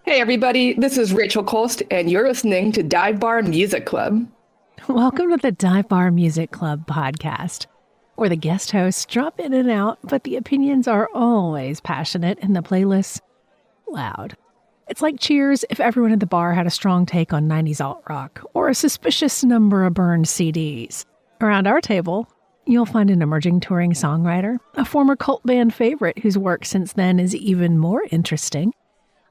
Hey everybody, this is Rachel Cholst, and you're listening to Dive Bar Music Club. Welcome to the Dive Bar Music Club podcast, where the guest hosts drop in and out, but the opinions are always passionate and the playlists loud. It's like Cheers if everyone at the bar had a strong take on 90s alt-rock, or a suspicious number of burned CDs. Around our table, you'll find an emerging touring songwriter, a former cult band favorite whose work since then is even more interesting,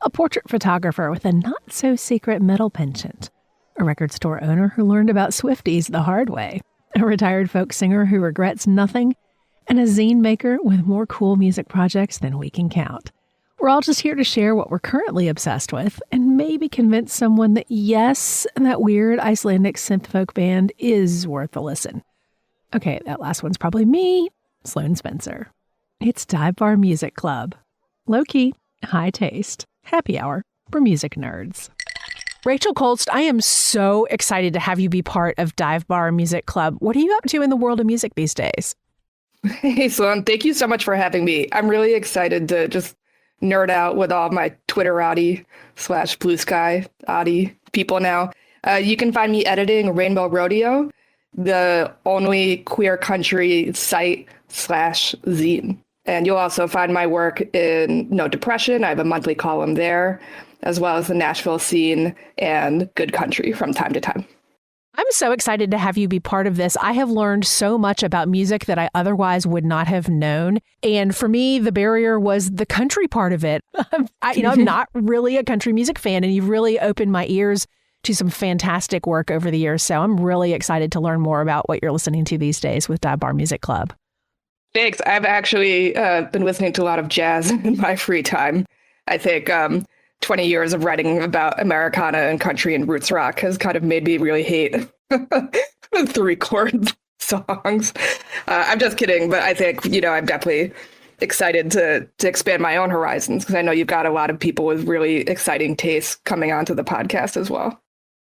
a portrait photographer with a not-so-secret metal penchant, a record store owner who learned about Swifties the hard way, a retired folk singer who regrets nothing, and a zine maker with more cool music projects than we can count. We're all just here to share what we're currently obsessed with and maybe convince someone that yes, that weird Icelandic synth folk band is worth a listen. Okay, that last one's probably me, Sloane Spencer. It's Dive Bar Music Club. Low-key, high taste. Happy hour for music nerds. Rachel Cholst, I am so excited to have you be part of Dive Bar Music Club. What are you up to in the world of music these days? Hey Sloan, thank you so much for having me. I'm really excited to just nerd out with all my Twitterati / Blue Sky Adi people now. You can find me editing Rainbow Rodeo, the only queer country site / zine. And you'll also find my work in No Depression. I have a monthly column there, as well as the Nashville scene and Good Country from time to time. I'm so excited to have you be part of this. I have learned so much about music that I otherwise would not have known. And for me, the barrier was the country part of it. I'm not really a country music fan, and you've really opened my ears to some fantastic work over the years. So I'm really excited to learn more about what you're listening to these days with Dive Bar Music Club. Thanks. I've actually been listening to a lot of jazz in my free time. I think 20 years of writing about Americana and country and roots rock has kind of made me really hate 3-chord songs. I'm just kidding, but I think, I'm definitely excited to expand my own horizons because I know you've got a lot of people with really exciting tastes coming onto the podcast as well.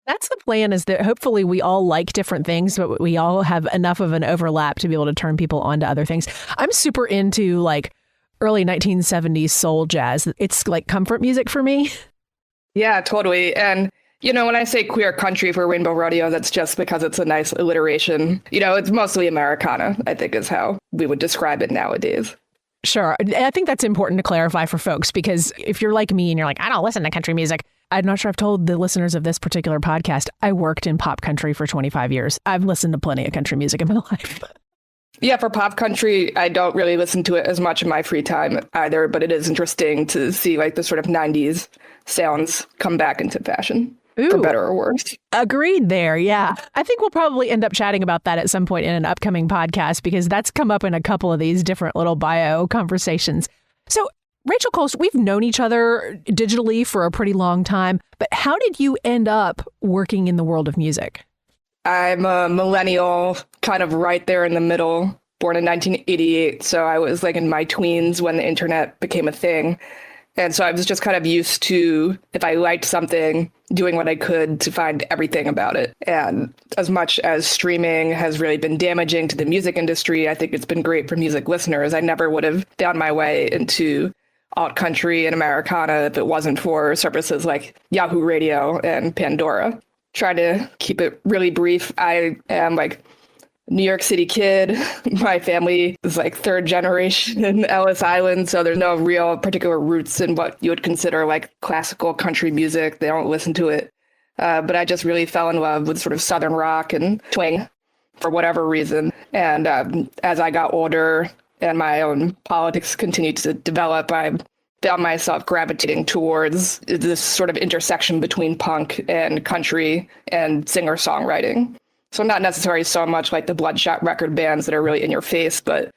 That's the plan, is that hopefully we all like different things, but we all have enough of an overlap to be able to turn people on to other things. I'm super into like early 1970s soul jazz. It's like comfort music for me. Yeah, totally. And, when I say queer country for Rainbow Rodeo, that's just because it's a nice alliteration. It's mostly Americana, I think is how we would describe it nowadays. Sure. I think that's important to clarify for folks, because if you're like me and you're like, I don't listen to country music, I'm not sure I've told the listeners of this particular podcast, I worked in pop country for 25 years. I've listened to plenty of country music in my life. Yeah, for pop country, I don't really listen to it as much in my free time either, but it is interesting to see like the sort of 90s sounds come back into fashion. Ooh, for better or worse. Agreed there. Yeah. I think we'll probably end up chatting about that at some point in an upcoming podcast, because that's come up in a couple of these different little bio conversations. So Rachel Cholst, we've known each other digitally for a pretty long time, but how did you end up working in the world of music? I'm a millennial, kind of right there in the middle, born in 1988. So I was like in my tweens when the internet became a thing. And so I was just kind of used to, if I liked something, doing what I could to find everything about it. And as much as streaming has really been damaging to the music industry, I think it's been great for music listeners. I never would have found my way into alt country and Americana if it wasn't for services like Yahoo Radio and Pandora. Try to keep it really brief. I am like New York City kid. My family is like third generation Ellis Island, so there's no real particular roots in what you would consider like classical country music. They don't listen to it. But I just really fell in love with sort of Southern rock and twang for whatever reason. And as I got older and my own politics continued to develop, I found myself gravitating towards this sort of intersection between punk and country and singer-songwriting. So not necessarily so much like the bloodshot record bands that are really in your face, but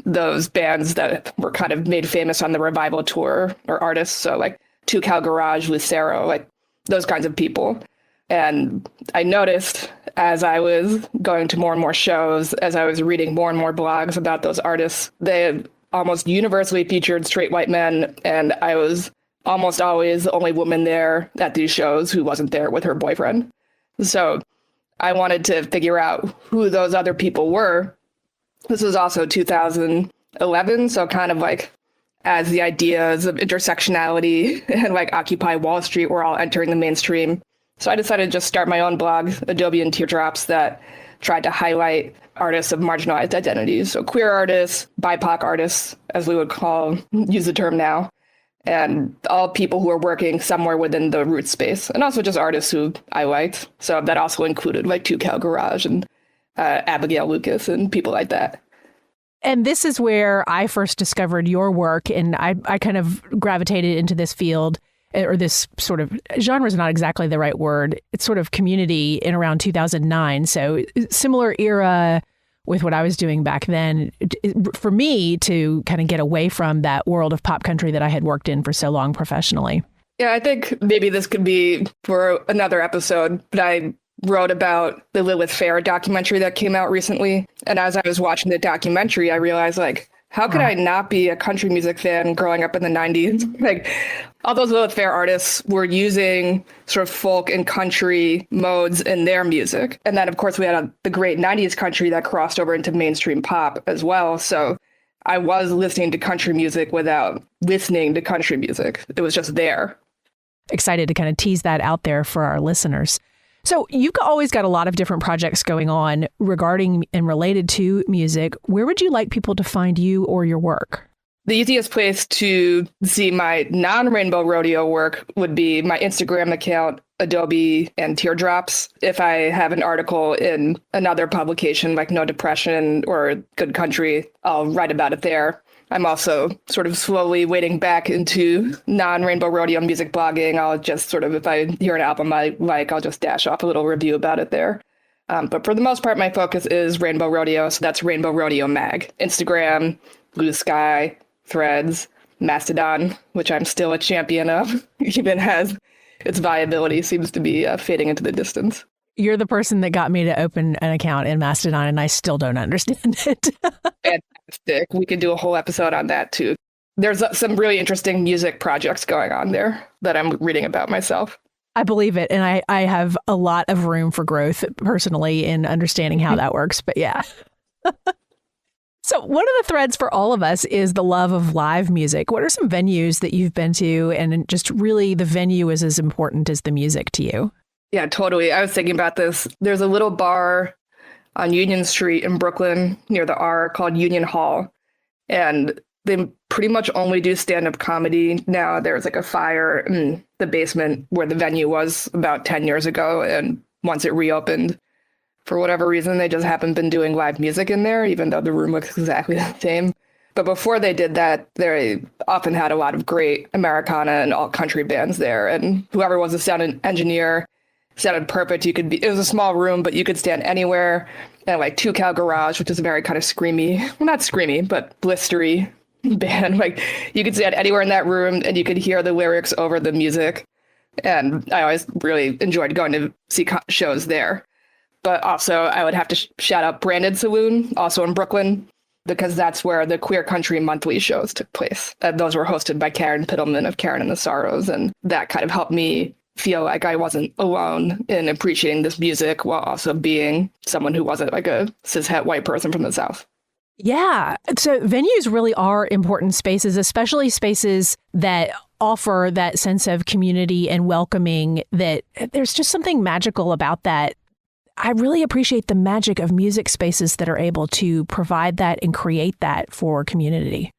those bands that were kind of made famous on the Revival tour or artists. So like Two Cow Garage, Lucero, like those kinds of people. And I noticed as I was going to more and more shows, as I was reading more and more blogs about those artists, they almost universally featured straight white men, and I was almost always the only woman there at these shows who wasn't there with her boyfriend. So I wanted to figure out who those other people were. This was also 2011, so kind of like as the ideas of intersectionality and like Occupy Wall Street were all entering the mainstream. So I decided to just start my own blog, Adobe and Teardrops, that tried to highlight artists of marginalized identities. So queer artists, BIPOC artists, as we would use the term now, and all people who are working somewhere within the root space, and also just artists who I liked. So that also included like Two Cal Garage and Abigail Lucas and people like that. And this is where I first discovered your work, and I kind of gravitated into this field, or this sort of genre is not exactly the right word. It's sort of community in around 2009. So similar era with what I was doing back then, for me to kind of get away from that world of pop country that I had worked in for so long professionally. Yeah, I think maybe this could be for another episode, but I wrote about the Lilith Fair documentary that came out recently. And as I was watching the documentary, I realized, like, how could I not be a country music fan growing up in the 90s? Like, all those Lilith Fair artists were using sort of folk and country modes in their music. And then, of course, we had the great 90s country that crossed over into mainstream pop as well. So I was listening to country music without listening to country music. It was just there. Excited to kind of tease that out there for our listeners. So you've always got a lot of different projects going on regarding and related to music. Where would you like people to find you or your work? The easiest place to see my non-Rainbow Rodeo work would be my Instagram account, Adobe and Teardrops. If I have an article in another publication like No Depression or Good Country, I'll write about it there. I'm also sort of slowly wading back into non-Rainbow Rodeo music blogging. I'll just sort of, if I hear an album I like, I'll just dash off a little review about it there. But for the most part, my focus is Rainbow Rodeo. So that's Rainbow Rodeo Mag. Instagram, Blue Sky, Threads, Mastodon, which I'm still a champion of, even as its viability seems to be fading into the distance. You're the person that got me to open an account in Mastodon, and I still don't understand it. Fantastic. We could do a whole episode on that, too. There's some really interesting music projects going on there that I'm reading about myself. I believe it. And I have a lot of room for growth personally in understanding how that works. But yeah. So one of the threads for all of us is the love of live music. What are some venues that you've been to, and just really the venue is as important as the music to you? Yeah, totally. I was thinking about this. There's a little bar on Union Street in Brooklyn near the R called Union Hall. And they pretty much only do stand-up comedy now. There's like a fire in the basement where the venue was about 10 years ago. And once it reopened, for whatever reason, they just haven't been doing live music in there, even though the room looks exactly the same. But before they did that, they often had a lot of great Americana and alt country bands there. And whoever was the sound engineer sounded perfect. It was a small room, but you could stand anywhere. And like Two Cal Garage, which is a very kind of screamy, well, not screamy, but blistery band. Like you could stand anywhere in that room and you could hear the lyrics over the music. And I always really enjoyed going to see shows there. But also I would have to shout out Branded Saloon, also in Brooklyn, because that's where the Queer Country monthly shows took place. Those were hosted by Karen Pittleman of Karen and the Sorrows. And that kind of helped me feel like I wasn't alone in appreciating this music while also being someone who wasn't like a cishet white person from the South. Yeah. So venues really are important spaces, especially spaces that offer that sense of community and welcoming, that there's just something magical about that. I really appreciate the magic of music spaces that are able to provide that and create that for community.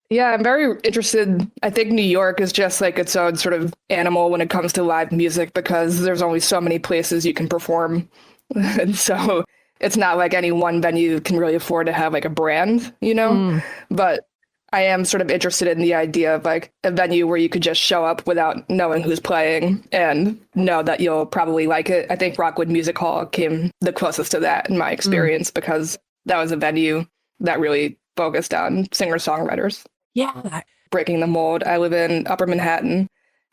Yeah, I'm very interested. I think New York is just like its own sort of animal when it comes to live music because there's only so many places you can perform. And so it's not like any one venue can really afford to have like a brand, you know? But I am sort of interested in the idea of like a venue where you could just show up without knowing who's playing and know that you'll probably like it. I think Rockwood Music Hall came the closest to that in my experience because that was a venue that really focused on singer-songwriters. Yeah. Breaking the mold. I live in Upper Manhattan,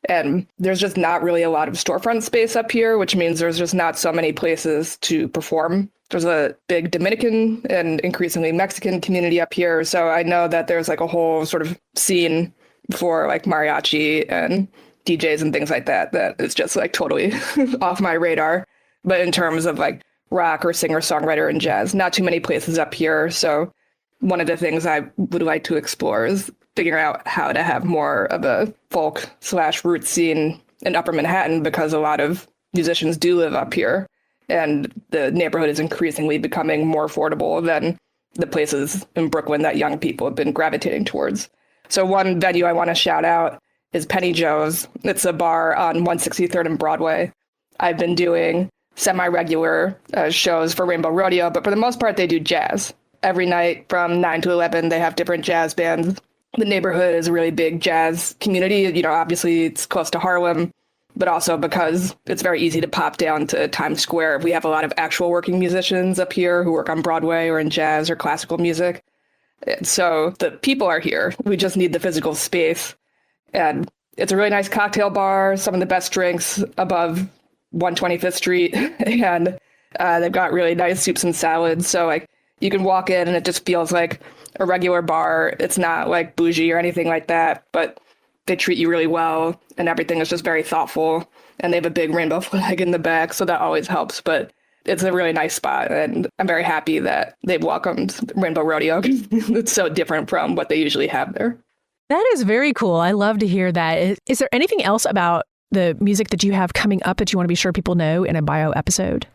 and there's just not really a lot of storefront space up here, which means there's just not so many places to perform. There's a big Dominican and increasingly Mexican community up here. So I know that there's like a whole sort of scene for like mariachi and DJs and things like that is just like totally off my radar. But in terms of like rock or singer-songwriter and jazz, not too many places up here. So one of the things I would like to explore is figuring out how to have more of a folk/root scene in Upper Manhattan, because a lot of musicians do live up here, and the neighborhood is increasingly becoming more affordable than the places in Brooklyn that young people have been gravitating towards. So one venue I want to shout out is Penny Joe's. It's a bar on 163rd and Broadway. I've been doing semi-regular shows for Rainbow Rodeo, but for the most part, they do jazz. Every night from 9 to 11, they have different jazz bands. The neighborhood is a really big jazz community. You know, obviously it's close to Harlem, but also because it's very easy to pop down to Times Square. We have a lot of actual working musicians up here who work on Broadway or in jazz or classical music. And so the people are here. We just need the physical space. And it's a really nice cocktail bar, some of the best drinks above 125th Street. And they've got really nice soups and salads. So like you can walk in and it just feels like a regular bar. It's not like bougie or anything like that, but they treat you really well and everything is just very thoughtful. And they have a big rainbow flag in the back, so that always helps. But it's a really nice spot, and I'm very happy that they've welcomed Rainbow Rodeo. It's so different from what they usually have there. That is very cool. I love to hear that. Is there anything else about the music that you have coming up that you want to be sure people know in a bio episode?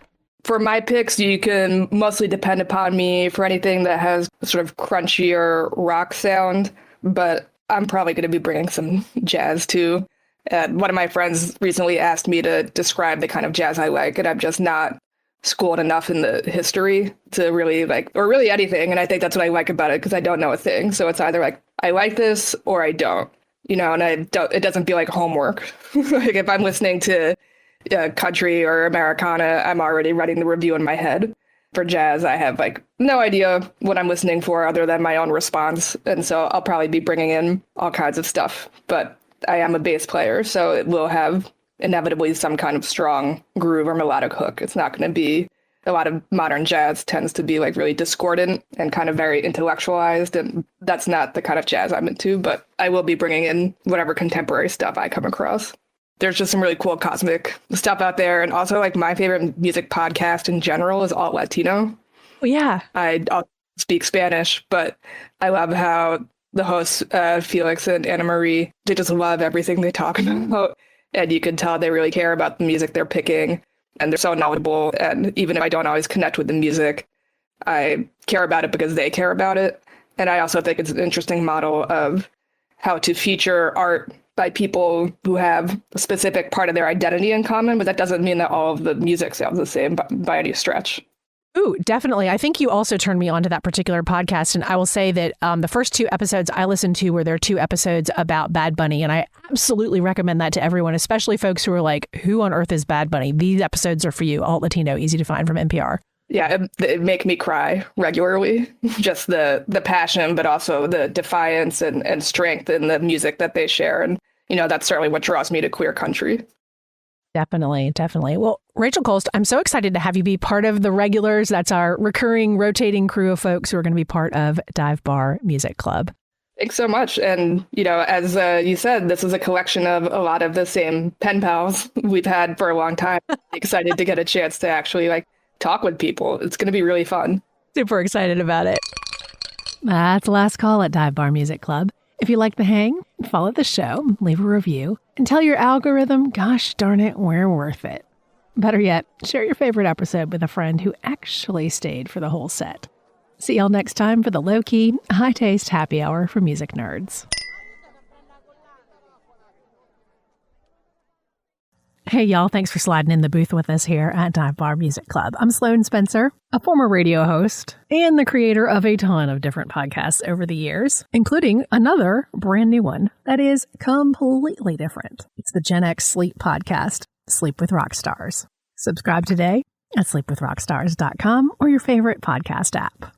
For my picks, you can mostly depend upon me for anything that has a sort of crunchier rock sound, but I'm probably going to be bringing some jazz too. And one of my friends recently asked me to describe the kind of jazz I like, and I'm just not schooled enough in the history to really like, or really anything. And I think that's what I like about it, because I don't know a thing. So it's either like, I like this or I don't, you know, and it doesn't feel like homework. Like if I'm listening to country or Americana, I'm already writing the review in my head. For jazz, I have like no idea what I'm listening for other than my own response. And so I'll probably be bringing in all kinds of stuff, but I am a bass player, so it will have inevitably some kind of strong groove or melodic hook. It's not going to be, a lot of modern jazz tends to be like really discordant and kind of very intellectualized, and that's not the kind of jazz I'm into, but I will be bringing in whatever contemporary stuff I come across. There's just some really cool cosmic stuff out there, and also like my favorite music podcast in general is Alt Latino. Oh, yeah. I also speak Spanish, but I love how the hosts, Felix and Anna Marie, they just love everything they talk about. And you can tell they really care about the music they're picking, and they're so knowledgeable. And even if I don't always connect with the music, I care about it because they care about it. And I also think it's an interesting model of how to feature art by people who have a specific part of their identity in common, but that doesn't mean that all of the music sounds the same by any stretch. Ooh, definitely. I think you also turned me on to that particular podcast. And I will say that the first 2 episodes I listened to were their 2 episodes about Bad Bunny. And I absolutely recommend that to everyone, especially folks who are like, who on earth is Bad Bunny? These episodes are for you. Alt Latino, easy to find from NPR. Yeah, it make me cry regularly. Just the passion, but also the defiance and strength in the music that they share. And, you know, that's certainly what draws me to queer country. Definitely, definitely. Well, Rachel Cholst, I'm so excited to have you be part of the regulars. That's our recurring, rotating crew of folks who are going to be part of Dive Bar Music Club. Thanks so much. And, you know, as you said, this is a collection of a lot of the same pen pals we've had for a long time. Excited to get a chance to actually like talk with people. It's going to be really fun. Super excited about it. That's the last call at Dive Bar Music Club. If you like the hang, follow the show, leave a review, and tell your algorithm, gosh darn it, we're worth it. Better yet, share your favorite episode with a friend who actually stayed for the whole set. See y'all next time for the low-key, high-taste happy hour for music nerds. Hey, y'all. Thanks for sliding in the booth with us here at Dive Bar Music Club. I'm Sloane Spencer, a former radio host and the creator of a ton of different podcasts over the years, including another brand new one that is completely different. It's the Gen X Sleep podcast, Sleep with Rockstars. Subscribe today at sleepwithrockstars.com or your favorite podcast app.